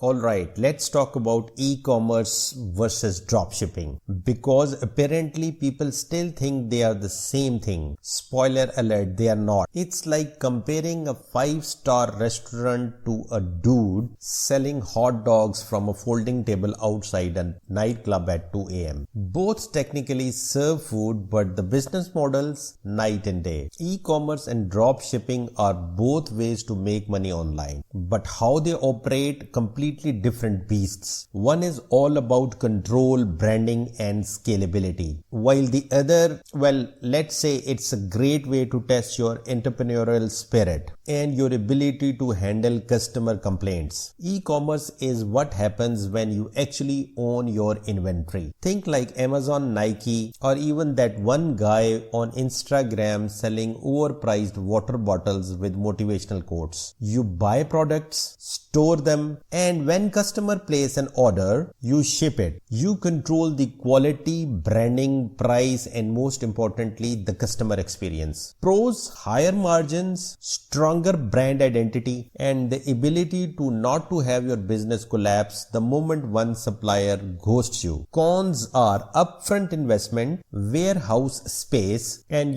Alright, let's talk about e-commerce versus dropshipping, because apparently people still think they are the same thing. Spoiler alert, they are not. It's like comparing a 5-star restaurant to a dude selling hot dogs from a folding table outside a nightclub at 2 a.m. Both technically serve food, but the business models night and day. E-commerce and dropshipping are both ways to make money online, but how they operate completely different beasts. One is all about control, branding and scalability, while the other, well, let's say it's a great way to test your entrepreneurial spirit and your ability to handle customer complaints. E-commerce is what happens when you actually own your inventory. Think like Amazon, Nike, or even that one guy on Instagram selling overpriced water bottles with motivational quotes. You buy products, store them, and when customer place an order, you ship it. You control the quality, branding, price, and most importantly, the customer experience. Pros: higher margins, stronger brand identity, and the ability to not to have your business collapse the moment one supplier ghosts you. Cons are upfront investment, warehouse space, and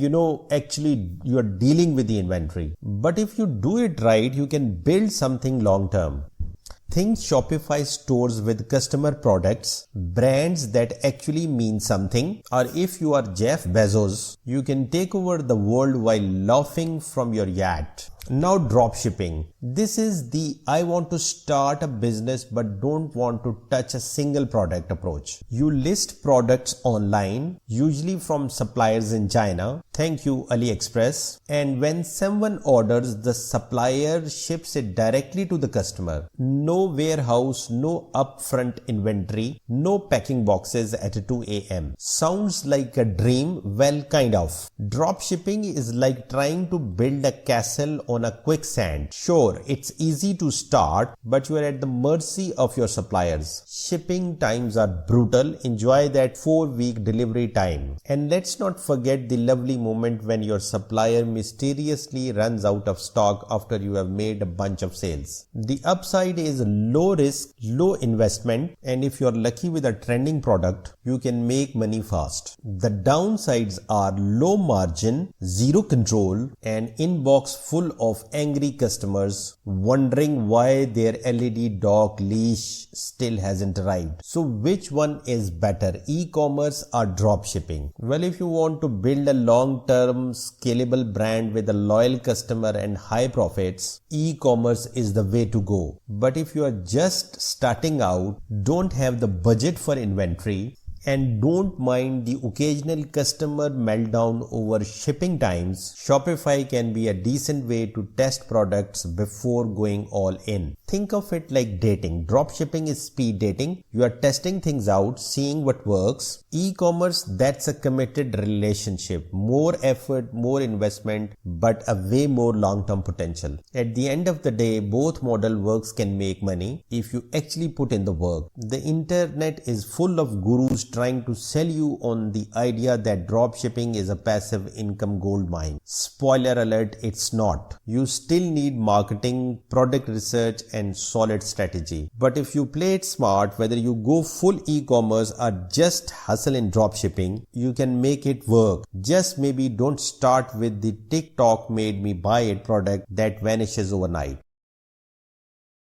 actually you are dealing with the inventory. But if you do it right, you can build something long term. Think Shopify stores with customer products, brands that actually mean something. Or if you are Jeff Bezos, you can take over the world while laughing from your yacht. Now dropshipping. This is the I want to start a business but don't want to touch a single product approach. You list products online, usually from suppliers in China. Thank you, AliExpress. And when someone orders, the supplier ships it directly to the customer. No warehouse, no upfront inventory, no packing boxes at 2 a.m. Sounds like a dream? Well, kind of. Dropshipping is like trying to build a castle on a quicksand. Sure, it's easy to start, but you are at the mercy of your suppliers. Shipping times are brutal. Enjoy that 4-week delivery time. And let's not forget the lovely moment when your supplier mysteriously runs out of stock after you have made a bunch of sales. The upside is low risk, low investment, and if you are lucky with a trending product, you can make money fast. The downsides are low margin, zero control, and inbox full of angry customers wondering why their LED dog leash still hasn't arrived. So which one is better, e-commerce or dropshipping? Well, if you want to build a long-term scalable brand with a loyal customer and high profits, e-commerce is the way to go. But if you are just starting out, don't have the budget for inventory, and don't mind the occasional customer meltdown over shipping times, Shopify can be a decent way to test products before going all in. Think of it like dating. Dropshipping is speed dating. You are testing things out, seeing what works. E-commerce, that's a committed relationship. More effort, more investment, but a way more long-term potential. At the end of the day, both model works can make money if you actually put in the work. The internet is full of gurus trying to sell you on the idea that dropshipping is a passive income gold mine. Spoiler alert, it's not. You still need marketing, product research, and solid strategy. But if you play it smart, whether you go full e-commerce or just hustle in dropshipping, you can make it work. Just maybe don't start with the TikTok made me buy it product that vanishes overnight.